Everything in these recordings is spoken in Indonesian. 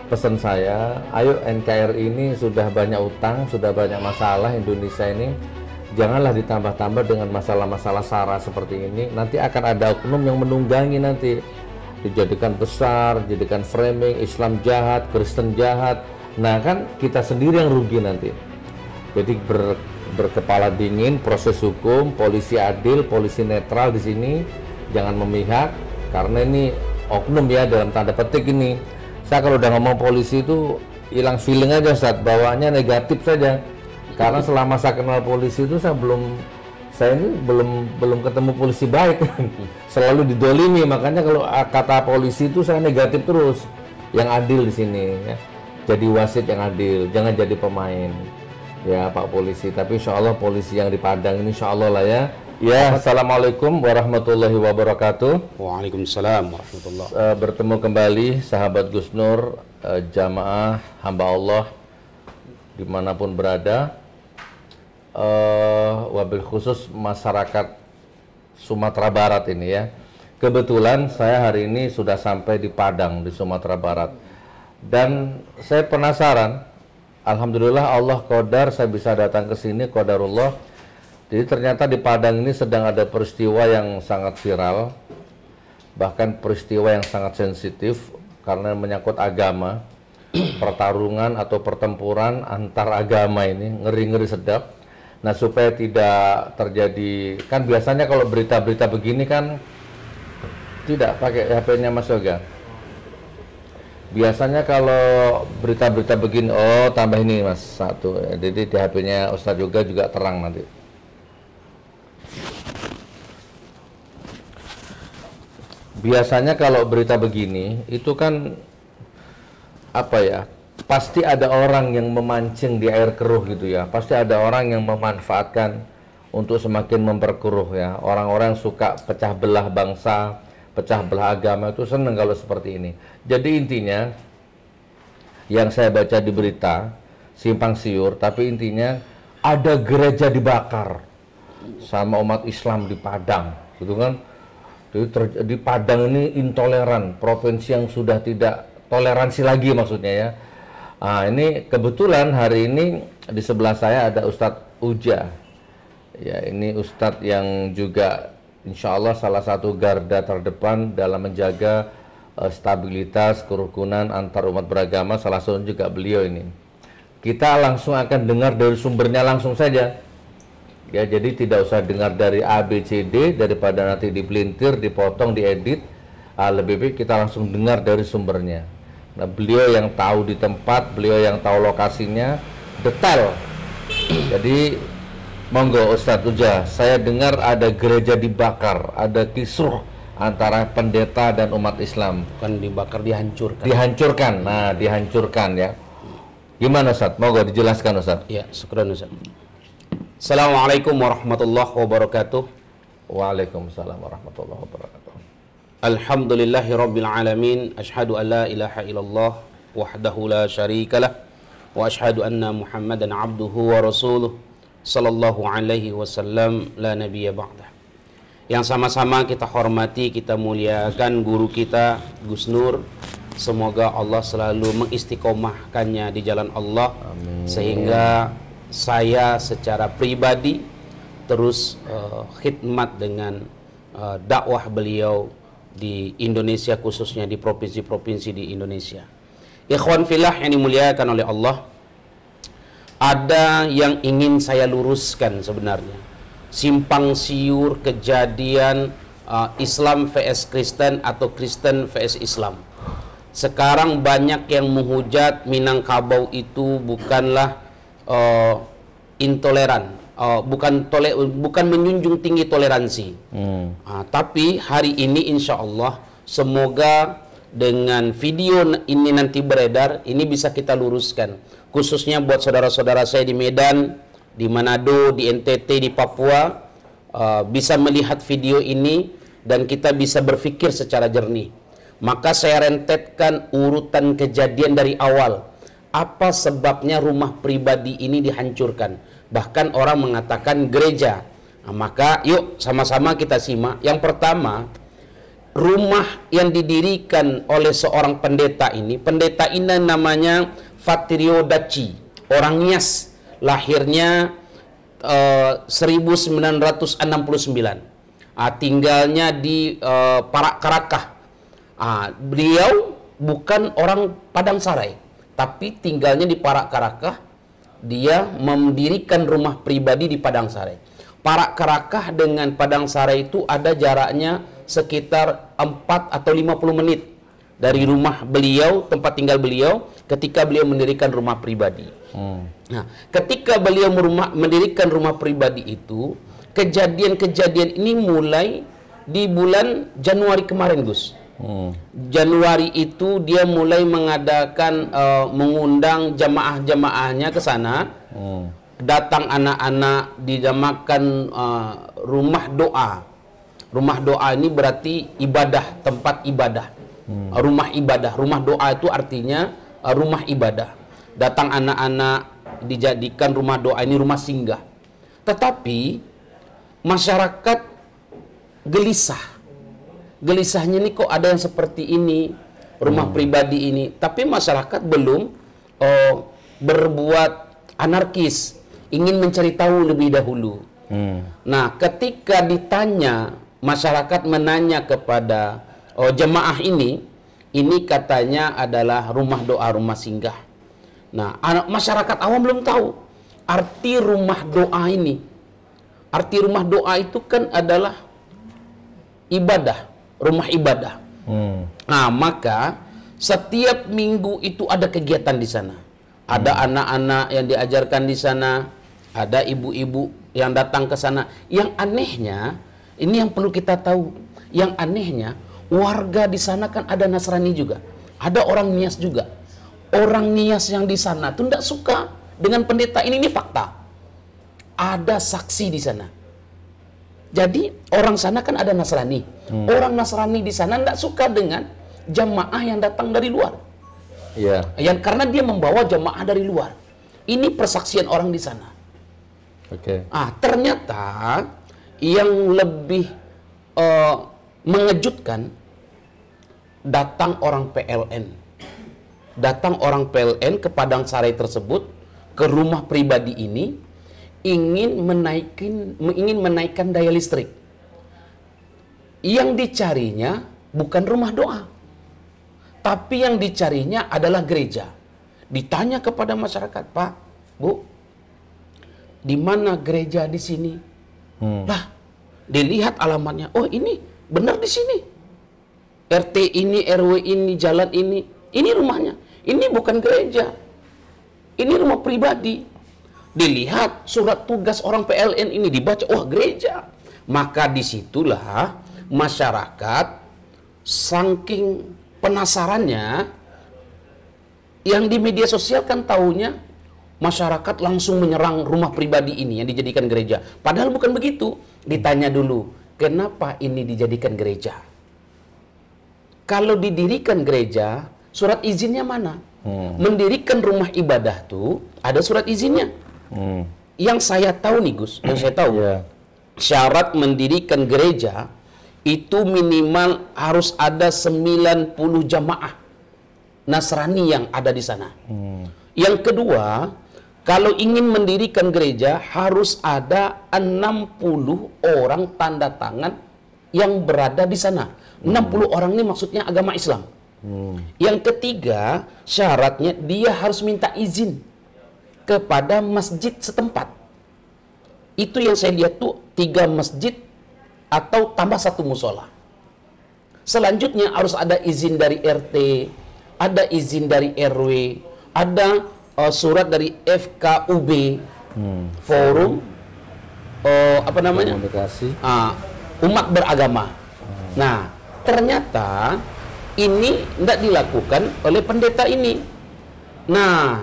pesan saya, ayo NKRI ini sudah banyak utang, sudah banyak masalah Indonesia ini, janganlah ditambah-tambah dengan masalah-masalah SARA seperti ini. Nanti akan ada oknum yang menunggangi nanti, dijadikan besar, jadikan framing Islam jahat, Kristen jahat. Nah kan kita sendiri yang rugi nanti. Jadi berkepala dingin, proses hukum, polisi adil, polisi netral di sini, jangan memihak, karena ini oknum ya dalam tanda petik ini. Saya kalau udah ngomong polisi itu hilang feeling aja, saat bawaannya negatif saja. Karena selama saya kenal polisi itu saya ini belum ketemu polisi baik. Selalu didolimi, makanya kalau kata polisi itu saya negatif terus. Yang adil di sini ya. Jadi wasit yang adil, jangan jadi pemain. Ya Pak Polisi, tapi insya Allah polisi yang di Padang ini insya Allah lah ya. Ya, assalamualaikum warahmatullahi wabarakatuh. Waalaikumsalam warahmatullahi wabarakatuh. Bertemu kembali sahabat Gus Nur, jamaah hamba Allah dimanapun berada, wabil khusus masyarakat Sumatera Barat ini ya. Kebetulan saya hari ini sudah sampai di Padang di Sumatera Barat, dan saya penasaran. Alhamdulillah Allah qadar saya bisa datang ke sini, qadarullah. Jadi ternyata di Padang ini sedang ada peristiwa yang sangat viral, bahkan peristiwa yang sangat sensitif karena menyangkut agama, pertarungan atau pertempuran antar agama ini ngeri-ngeri sedap. Nah supaya tidak terjadi, kan biasanya kalau berita-berita begini kan tidak pakai HP-nya Mas Yoga. Biasanya kalau berita-berita begini, oh tambah ini Mas satu, jadi di HP-nya Ustadz Yoga juga terang nanti. Biasanya kalau berita begini itu kan apa ya, pasti ada orang yang memancing di air keruh gitu ya, pasti ada orang yang memanfaatkan untuk semakin memperkeruh ya. Orang-orang suka pecah belah bangsa, pecah belah agama, itu seneng kalau seperti ini. Jadi intinya yang saya baca di berita simpang siur, tapi intinya ada gereja dibakar sama umat Islam di Padang gitu kan. Di Padang ini intoleran, provinsi yang sudah tidak toleransi lagi maksudnya ya. Nah, ini kebetulan hari ini di sebelah saya ada Ustadz Uja. Ya, ini Ustadz yang juga insya Allah salah satu garda terdepan dalam menjaga stabilitas kerukunan antar umat beragama, salah satunya juga beliau ini. Kita langsung akan dengar dari sumbernya langsung saja. Ya, jadi tidak usah dengar dari A, B, C, D, daripada nanti dipelintir, dipotong, diedit. Lebih baik kita langsung dengar dari sumbernya. Nah, beliau yang tahu di tempat, beliau yang tahu lokasinya, detail. Jadi, monggo Ustadz Uja, saya dengar ada gereja dibakar, ada kisruh antara pendeta dan umat Islam. Bukan dibakar, dihancurkan. Dihancurkan, nah dihancurkan ya. Gimana Ustadz? Monggo dijelaskan Ustadz. Ya, syukran Ustadz. Assalamualaikum warahmatullahi wabarakatuh. Waalaikumsalam warahmatullahi wabarakatuh. Alhamdulillahi rabbil alamin. Ashhadu an la ilaha illallah wahdahu la syarikalah, wa ashhadu anna Muhammadan abduhu wa rasuluh sallallahu alaihi wasallam, la nabiyya ba'dah. Yang sama-sama kita hormati, kita muliakan guru kita Gus Nur. Semoga Allah selalu mengistiqomahkannya di jalan Allah. Amin. Sehingga saya secara pribadi terus khidmat dengan dakwah beliau di Indonesia, khususnya di provinsi-provinsi di Indonesia. Ikhwan fillah yang dimuliakan oleh Allah, ada yang ingin saya luruskan sebenarnya. Simpang siur kejadian Islam vs Kristen atau Kristen vs Islam. Sekarang banyak yang menghujat Minangkabau itu bukanlah intoleran, bukan menjunjung tinggi toleransi. Tapi hari ini insya Allah semoga dengan video ini nanti beredar, ini bisa kita luruskan, khususnya buat saudara-saudara saya di Medan, di Manado, di NTT, di Papua, bisa melihat video ini dan kita bisa berpikir secara jernih. Maka saya rentetkan urutan kejadian dari awal. Apa sebabnya rumah pribadi ini dihancurkan? Bahkan orang mengatakan gereja. Nah, maka yuk sama-sama kita simak. Yang pertama, rumah yang didirikan oleh seorang pendeta ini namanya Fatrio Daci, orang Nias, lahirnya 1969. Tinggalnya di Parak-Karakah. Beliau bukan orang Padang Sarai, tapi tinggalnya di Parak-Karakah. Dia mendirikan rumah pribadi di Padang Sarai. Parak-Karakah dengan Padang Sarai itu ada jaraknya sekitar 4 atau 50 menit dari rumah beliau, tempat tinggal beliau, ketika beliau mendirikan rumah pribadi. Nah, ketika beliau mendirikan rumah pribadi itu, kejadian-kejadian ini mulai di bulan Januari kemarin, Gus. Januari itu dia mulai mengadakan mengundang jamaah-jamaahnya ke sana. Datang anak-anak, dinamakan rumah doa. Rumah doa ini berarti ibadah, tempat ibadah. Rumah ibadah, rumah doa itu artinya rumah ibadah. Datang anak-anak, dijadikan rumah doa ini rumah singgah. Tetapi masyarakat gelisah. Gelisahnya ini kok ada yang seperti ini, rumah pribadi ini. Tapi masyarakat belum berbuat anarkis, ingin mencari tahu lebih dahulu. Nah, ketika ditanya, masyarakat menanya kepada jemaah ini katanya adalah rumah doa, rumah singgah. Nah, masyarakat awam belum tahu arti rumah doa ini. Arti rumah doa itu kan adalah ibadah, rumah ibadah. Nah, maka setiap minggu itu ada kegiatan di sana. Ada anak-anak yang diajarkan di sana, ada ibu-ibu yang datang ke sana. Yang anehnya, ini yang perlu kita tahu. Yang anehnya, warga di sana kan ada Nasrani juga, ada orang Nias juga. Orang Nias yang di sana tuh tidak suka dengan pendeta ini fakta. Ada saksi di sana. Jadi orang sana kan ada Nasrani. Orang Nasrani di sana tidak suka dengan jamaah yang datang dari luar. Yang karena dia membawa jamaah dari luar. Ini persaksian orang di sana. Ternyata yang lebih mengejutkan, datang orang PLN. Datang orang PLN ke Padang Sarai tersebut, ke rumah pribadi ini, ingin menaikkan daya listrik. Yang dicarinya bukan rumah doa, tapi yang dicarinya adalah gereja. Ditanya kepada masyarakat, Pak, Bu, di mana gereja di sini? Lah, dilihat alamatnya. Oh, ini benar di sini. RT ini, RW ini, jalan ini rumahnya. Ini bukan gereja. Ini rumah pribadi. Dilihat surat tugas orang PLN ini, dibaca, wah gereja. Maka disitulah masyarakat saking penasarannya, yang di media sosial kan taunya masyarakat langsung menyerang rumah pribadi ini yang dijadikan gereja. Padahal bukan begitu. Ditanya dulu, kenapa ini dijadikan gereja? Kalau didirikan gereja, surat izinnya mana? Mendirikan rumah ibadah tuh ada surat izinnya. Yang saya tahu nih, Gus, yang saya tahu, syarat mendirikan gereja itu minimal harus ada 90 jamaah Nasrani yang ada di sana. Yang kedua, kalau ingin mendirikan gereja harus ada 60 orang tanda tangan yang berada di sana. 60 orang ini maksudnya agama Islam. Yang ketiga, syaratnya dia harus minta izin kepada masjid setempat. Itu yang saya lihat tuh 3 masjid atau tambah 1 musola. Selanjutnya harus ada izin dari RT, ada izin dari RW, ada surat dari FKUB, forum apa namanya? Komunikasi Umat beragama. Nah, ternyata ini tidak dilakukan oleh pendeta ini. Nah,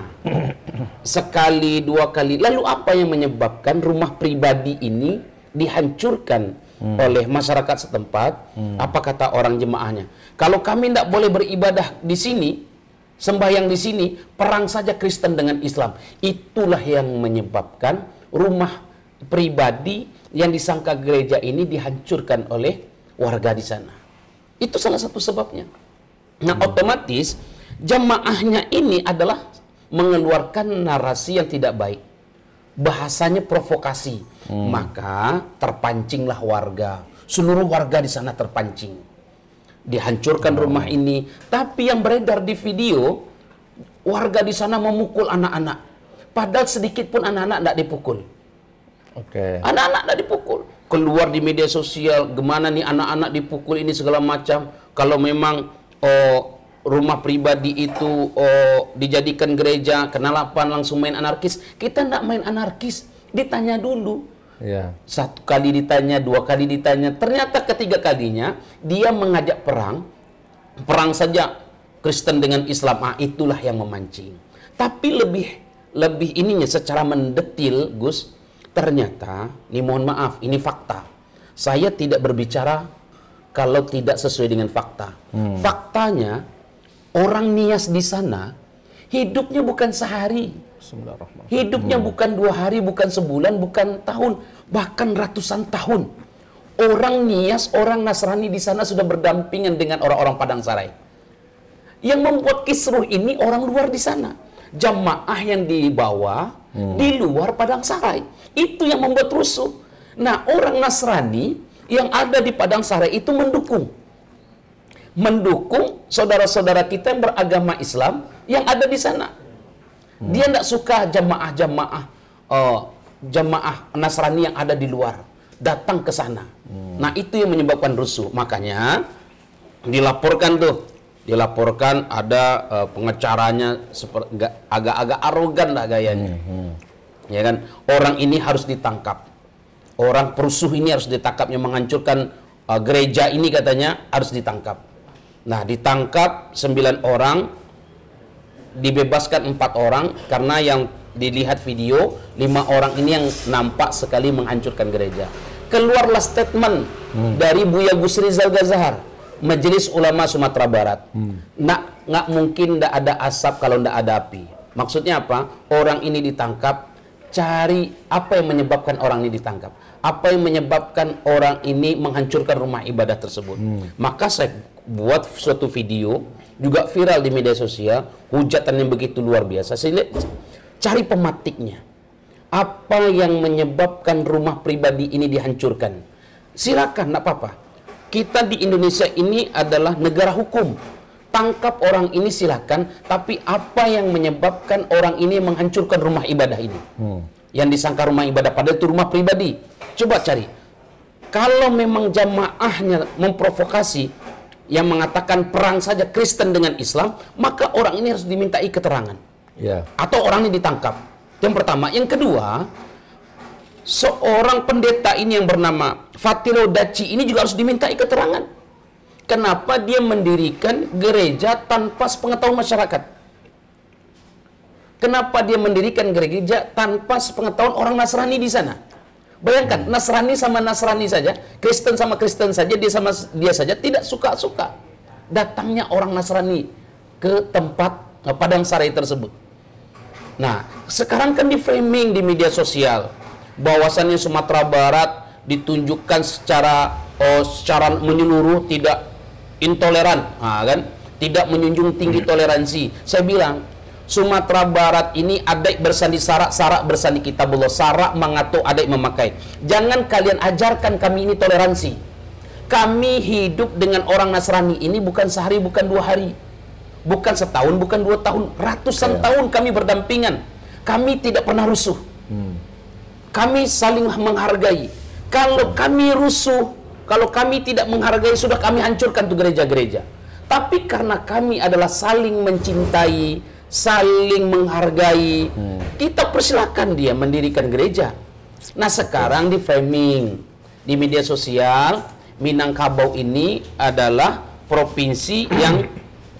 sekali, 2 kali. Lalu apa yang menyebabkan rumah pribadi ini dihancurkan oleh masyarakat setempat? Apa kata orang jemaahnya? Kalau kami tidak boleh beribadah di sini, sembahyang di sini, perang saja Kristen dengan Islam. Itulah yang menyebabkan rumah pribadi yang disangka gereja ini dihancurkan oleh warga di sana. Itu salah satu sebabnya. Nah, otomatis jamaahnya ini adalah mengeluarkan narasi yang tidak baik. Bahasanya provokasi. Maka terpancinglah warga. Seluruh warga di sana terpancing. Dihancurkan rumah ini. Tapi yang beredar di video, warga di sana memukul anak-anak. Padahal sedikit pun anak-anak tidak dipukul. Anak-anak tidak dipukul. Keluar di media sosial, gimana nih anak-anak dipukul ini segala macam. Kalau memang rumah pribadi itu dijadikan gereja, kenalapan langsung main anarkis. Kita tidak main anarkis, ditanya dulu. Satu kali ditanya, dua kali ditanya. Ternyata ketiga kalinya dia mengajak perang. Perang saja Kristen dengan Islam. Itulah yang memancing. Tapi lebih ininya secara mendetil, Gus. Ternyata, ini mohon maaf, ini fakta. Saya tidak berbicara kalau tidak sesuai dengan fakta. Faktanya, orang Nias di sana, hidupnya bukan sehari. Hidupnya bukan 2 hari, bukan sebulan, bukan tahun, bahkan ratusan tahun. Orang Nias, orang Nasrani di sana sudah berdampingan dengan orang-orang Padang Sarai. Yang membuat kisruh ini orang luar di sana. Jamaah yang dibawa di luar Padang Sarai. Itu yang membuat rusuh. Nah, orang Nasrani yang ada di Padang Sarai itu mendukung saudara-saudara kita yang beragama Islam yang ada di sana. Dia tidak suka jamaah Nasrani yang ada di luar datang ke sana. Nah, itu yang menyebabkan rusuh. Makanya dilaporkan ada pengecaranya agak-agak arogan lah gayanya. Ya kan, orang ini harus ditangkap. Orang perusuh ini harus ditangkap, yang menghancurkan gereja ini katanya harus ditangkap. Nah, ditangkap 9 orang, dibebaskan 4 orang karena yang dilihat video 5 orang ini yang nampak sekali menghancurkan gereja. Keluarlah statement dari Buya Gusri Zalgazahar, Majelis Ulama Sumatera Barat. Nggak mungkin tidak ada asap kalau tidak ada api. Maksudnya apa? Orang ini ditangkap. Cari apa yang menyebabkan orang ini ditangkap. Apa yang menyebabkan orang ini menghancurkan rumah ibadah tersebut. Maka saya buat suatu video, juga viral di media sosial, hujatan yang begitu luar biasa. Saya cari pematiknya. Apa yang menyebabkan rumah pribadi ini dihancurkan? Silakan, tidak apa-apa. Kita di Indonesia ini adalah negara hukum. Tangkap orang ini silakan, tapi apa yang menyebabkan orang ini menghancurkan rumah ibadah ini? Yang disangka rumah ibadah, padahal itu rumah pribadi. Coba cari. Kalau memang jamaahnya memprovokasi, yang mengatakan perang saja Kristen dengan Islam, maka orang ini harus dimintai keterangan. Atau orang ini ditangkap. Yang pertama. Yang kedua, seorang pendeta ini yang bernama Fatilo Daci ini juga harus dimintai keterangan. Kenapa dia mendirikan gereja tanpa sepengetahuan masyarakat? Kenapa dia mendirikan gereja tanpa sepengetahuan orang Nasrani di sana? Bayangkan, Nasrani sama Nasrani saja, Kristen sama Kristen saja, dia sama dia saja tidak suka-suka datangnya orang Nasrani ke tempat Padang Sarai tersebut. Nah, sekarang kan di framing di media sosial bahwasannya Sumatera Barat ditunjukkan secara menyeluruh tidak intoleran, kan? Tidak menjunjung tinggi toleransi. Saya bilang, Sumatera Barat ini adik bersandi sarak, sarak bersandi kitabullah, sarak mengatur adik memakai. Jangan kalian ajarkan kami ini toleransi. Kami hidup dengan orang Nasrani ini bukan sehari, bukan 2 hari, bukan setahun, bukan 2 tahun, ratusan tahun kami berdampingan. Kami tidak pernah rusuh. Kami saling menghargai. Kalau kami rusuh, kalau kami tidak menghargai, sudah kami hancurkan tuh gereja-gereja. Tapi karena kami adalah saling mencintai, saling menghargai, kita persilakan dia mendirikan gereja. Nah, sekarang di framing di media sosial, Minangkabau ini adalah provinsi yang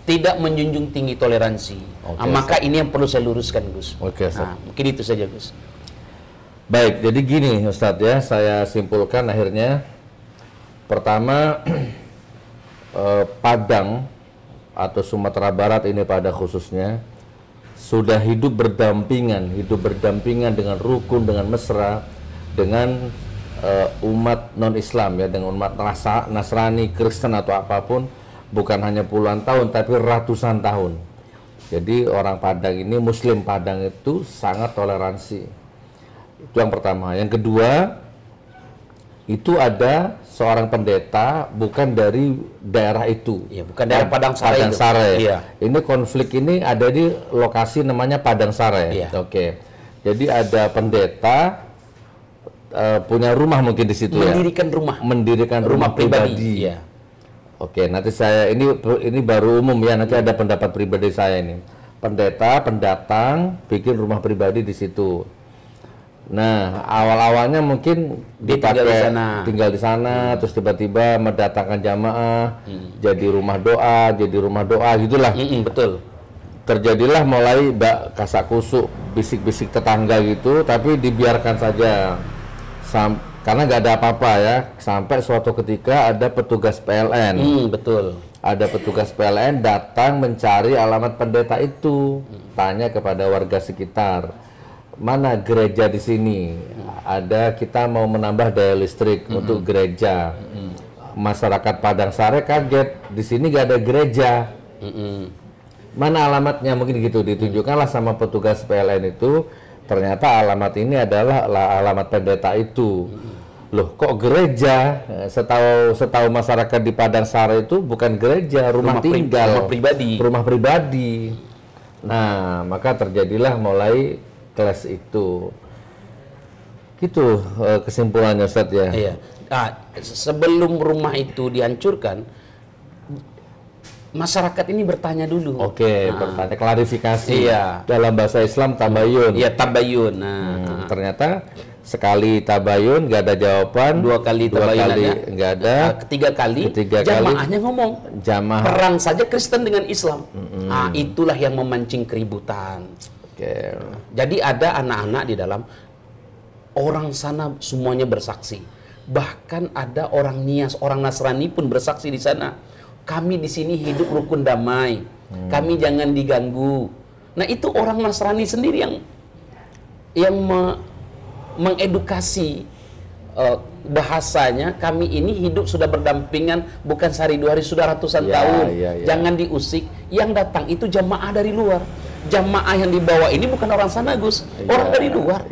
tidak menjunjung tinggi toleransi. Maka ini yang perlu saya luruskan, Gus. Mungkin itu saja, Gus. Baik, jadi gini Ustadz ya, saya simpulkan akhirnya. Pertama, Padang atau Sumatera Barat ini pada khususnya sudah hidup berdampingan dengan rukun, dengan mesra, dengan umat non-Islam ya, dengan umat Nasrani, Kristen atau apapun, bukan hanya puluhan tahun tapi ratusan tahun. Jadi orang Padang ini, Muslim Padang itu sangat toleransi. Itu yang pertama. Yang kedua, itu ada seorang pendeta bukan dari daerah itu. Ya, bukan daerah Padang Sare. Padang Sare. Iya. Ini konflik ini ada di lokasi namanya Padang Sare. Iya. Oke. Jadi ada pendeta punya rumah mungkin di situ mendirikan rumah pribadi. Iya. Oke, nanti saya ini baru umum ya, nanti ada pendapat pribadi saya ini. Pendeta pendatang bikin rumah pribadi di situ. Nah, awal-awalnya mungkin tinggal di sana, terus tiba-tiba mendatangkan jamaah, jadi rumah doa gitulah. Betul. Terjadilah mulai kasak kusuk, bisik-bisik tetangga gitu, tapi dibiarkan saja. Karena nggak ada apa-apa ya, sampai suatu ketika ada petugas PLN. Betul. Ada petugas PLN datang mencari alamat pendeta itu, tanya kepada warga sekitar, mana gereja di sini? Ada, kita mau menambah daya listrik untuk gereja. Masyarakat Padang Sare kaget, di sini nggak ada gereja. Mana alamatnya? Mungkin gitu, ditunjukkanlah sama petugas PLN itu. Ternyata alamat ini adalah alamat pendeta itu. Loh, kok gereja? Setahu masyarakat di Padang Sare itu bukan gereja, rumah tinggal, rumah pribadi. Nah, maka terjadilah mulai kelas itu. Gitu kesimpulannya, Ustadz ya. Iya. Nah, sebelum rumah itu dihancurkan, masyarakat ini bertanya dulu. Oke, bertanya, klarifikasi. Iya. Dalam bahasa Islam tabayun. Iya, tabayun. Ternyata sekali tabayun nggak ada jawaban. Dua kali nggak ada. Ketiga kali jamaahnya ngomong. Perang saja Kristen dengan Islam. Nah, itulah yang memancing keributan. Oke. Jadi ada anak-anak di dalam, orang sana semuanya bersaksi. Bahkan ada orang Nias, orang Nasrani pun bersaksi di sana. Kami di sini hidup rukun damai. Kami jangan diganggu. Nah, itu orang Nasrani sendiri yang mengedukasi bahasanya. Kami ini hidup sudah berdampingan, bukan sehari dua hari, sudah ratusan tahun. Jangan diusik. Yang datang itu jamaah dari luar. Jamaah yang dibawa ini bukan orang sana, Gus. Orang dari luar.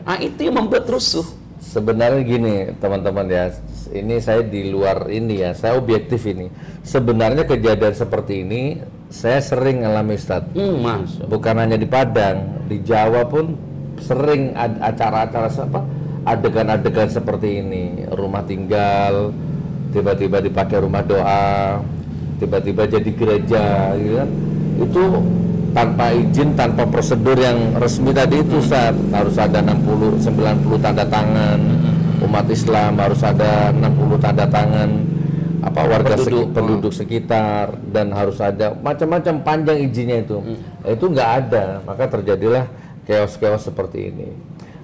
Nah, itu yang membuat rusuh. Sebenarnya gini, teman-teman ya. Ini saya di luar ini ya, saya objektif ini. Sebenarnya kejadian seperti ini saya sering alami, Ustadz. Bukan hanya di Padang, di Jawa pun sering acara-acara adegan-adegan seperti ini. Rumah tinggal tiba-tiba dipakai rumah doa, tiba-tiba jadi gereja, gitu kan. Itu tanpa izin, tanpa prosedur yang resmi tadi itu, Ustaz. Harus ada 90 tanda tangan umat Islam, harus ada 60 tanda tangan warga penduduk sekitar, dan harus ada macam-macam panjang izinnya itu. Itu nggak ada, maka terjadilah chaos-chaos seperti ini.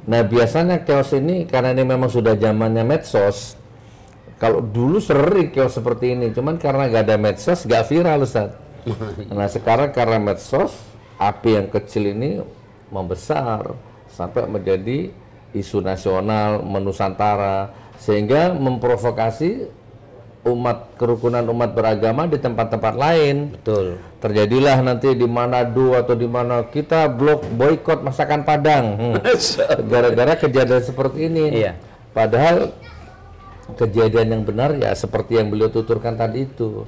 Nah, biasanya chaos ini karena ini memang sudah zamannya medsos. Kalau dulu sering chaos seperti ini, cuman karena nggak ada medsos, nggak viral, Ustaz. Nah, sekarang karena medsos, api yang kecil ini membesar sampai menjadi isu nasional, menusantara, sehingga memprovokasi kerukunan umat beragama di tempat-tempat lain. Betul. Terjadilah nanti di Manado atau di mana kita boikot masakan Padang, gara-gara kejadian seperti ini. Iya. Padahal kejadian yang benar ya seperti yang beliau tuturkan tadi itu.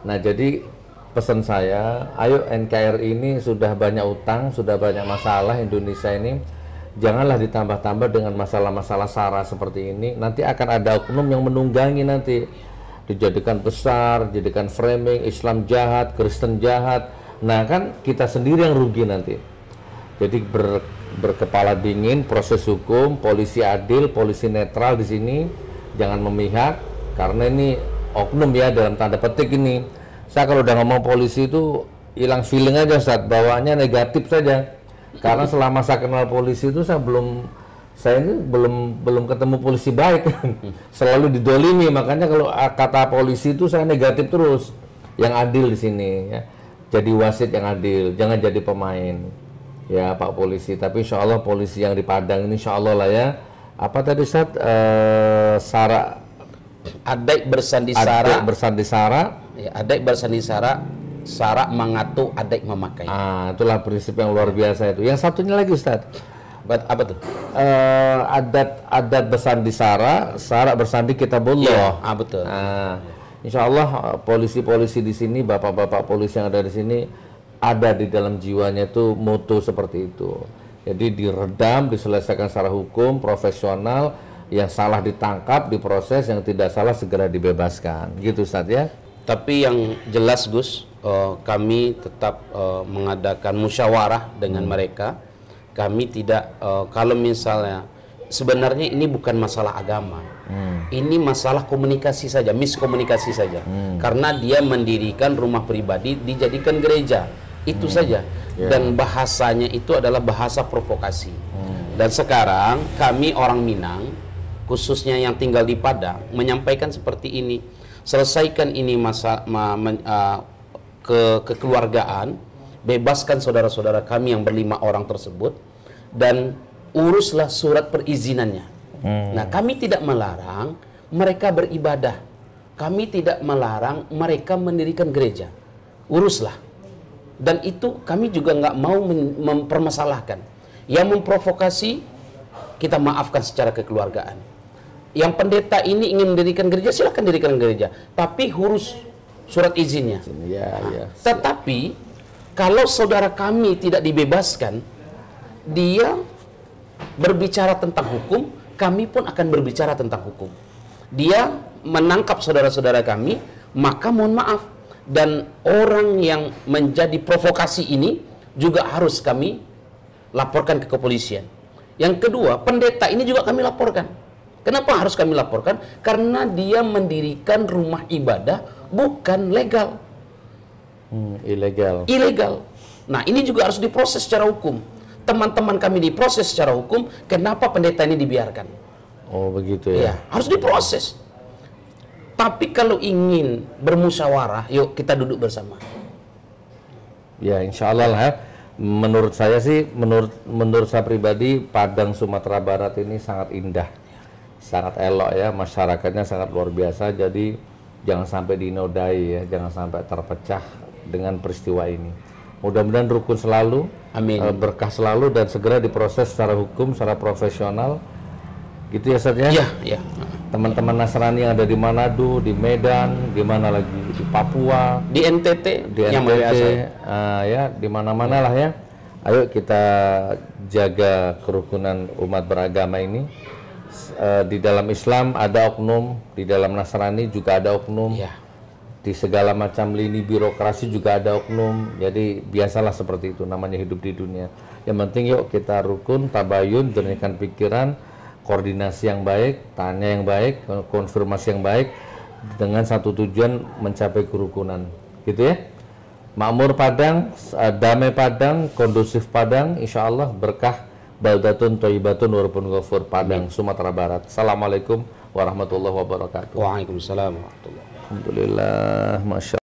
Nah, jadi pesan saya, ayo NKRI ini sudah banyak utang, sudah banyak masalah Indonesia ini. Janganlah ditambah-tambah dengan masalah-masalah SARA seperti ini. Nanti akan ada oknum yang menunggangi nanti. Dijadikan besar, jadikan framing, Islam jahat, Kristen jahat. Nah, kan kita sendiri yang rugi nanti. Jadi berkepala dingin, proses hukum, polisi adil, polisi netral di sini. Jangan memihak, karena ini oknum ya dalam tanda petik ini. Saya kalau udah ngomong polisi itu hilang feeling aja, Ustaz, bawaannya negatif saja. Karena selama saya kenal polisi itu saya ini belum ketemu polisi baik. Selalu didolimi, makanya kalau kata polisi itu saya negatif terus. Yang adil di sini ya. Jadi wasit yang adil, jangan jadi pemain. Ya, Pak polisi, tapi insya Allah polisi yang di Padang ini insya Allah lah ya apa tadi Ustaz? Sara Adek bersandisara, ya, adek bersandisara, sara mengatu, adek memakai. Itulah prinsip yang luar biasa itu. Yang satunya lagi Ustaz. Apa tuh? Adat bersandi sara bersandi kitabullah. Iya, betul. Insya Allah polisi-polisi di sini, bapak-bapak polisi yang ada di sini ada di dalam jiwanya itu moto seperti itu. Jadi diredam, diselesaikan secara hukum, profesional, yang salah ditangkap, diproses, yang tidak salah segera dibebaskan. Gitu Ustaz ya. Tapi yang jelas Gus, kami tetap mengadakan musyawarah dengan mereka. Kami tidak, kalau misalnya sebenarnya ini bukan masalah agama, ini masalah komunikasi saja, miskomunikasi saja. Karena dia mendirikan rumah pribadi dijadikan gereja, itu saja. Dan bahasanya itu adalah bahasa provokasi. Dan sekarang kami orang Minang, khususnya yang tinggal di Padang, menyampaikan seperti ini. Selesaikan ini kekeluargaan, bebaskan saudara-saudara kami yang ber5 orang tersebut, dan uruslah surat perizinannya. Nah, kami tidak melarang mereka beribadah, kami tidak melarang mereka mendirikan gereja, uruslah. Dan itu kami juga nggak mau mempermasalahkan. Yang memprovokasi kita maafkan secara kekeluargaan. Yang pendeta ini ingin mendirikan gereja, silahkan dirikan gereja, tapi urus surat izinnya. Tetapi kalau saudara kami tidak dibebaskan, dia berbicara tentang hukum, kami pun akan berbicara tentang hukum. Dia menangkap saudara-saudara kami, maka mohon maaf. Dan orang yang menjadi provokasi ini juga harus kami laporkan ke kepolisian. Yang kedua, pendeta ini juga kami laporkan. Kenapa harus kami laporkan? Karena dia mendirikan rumah ibadah bukan legal. Ilegal. Nah, ini juga harus diproses secara hukum. Teman-teman kami diproses secara hukum. Kenapa pendeta ini dibiarkan? Oh, begitu ya. Harus diproses. Tapi kalau ingin bermusyawarah, yuk kita duduk bersama. Ya, insya Allah lah ya. Menurut saya sih, menurut saya pribadi, Padang Sumatera Barat ini sangat indah, sangat elok ya, masyarakatnya sangat luar biasa. Jadi jangan sampai dinodai ya, jangan sampai terpecah dengan peristiwa ini. Mudah-mudahan rukun selalu, amin, berkah selalu, dan segera diproses secara hukum, secara profesional. Gitu ya Ustaz ya? Iya. Teman-teman Nasrani yang ada di Manado, di Medan, di mana lagi, di Papua, di NTT, ya, di mana-mana lah ya. Ayo kita jaga kerukunan umat beragama ini. Di dalam Islam ada oknum, di dalam Nasrani juga ada oknum. Di segala macam lini birokrasi juga ada oknum. Jadi biasalah seperti itu, namanya hidup di dunia. Yang penting yuk kita rukun, tabayun, jernihkan pikiran, koordinasi yang baik, tanya yang baik, konfirmasi yang baik, dengan satu tujuan mencapai kerukunan. Gitu ya. Makmur Padang, damai Padang, kondusif Padang, insya Allah berkah, baldatun thayyibatun warabun ghafur, Padang, Sumatera Barat. Assalamualaikum warahmatullahi wabarakatuh. Waalaikumsalam warahmatullahi wabarakatuh. Alhamdulillah, masya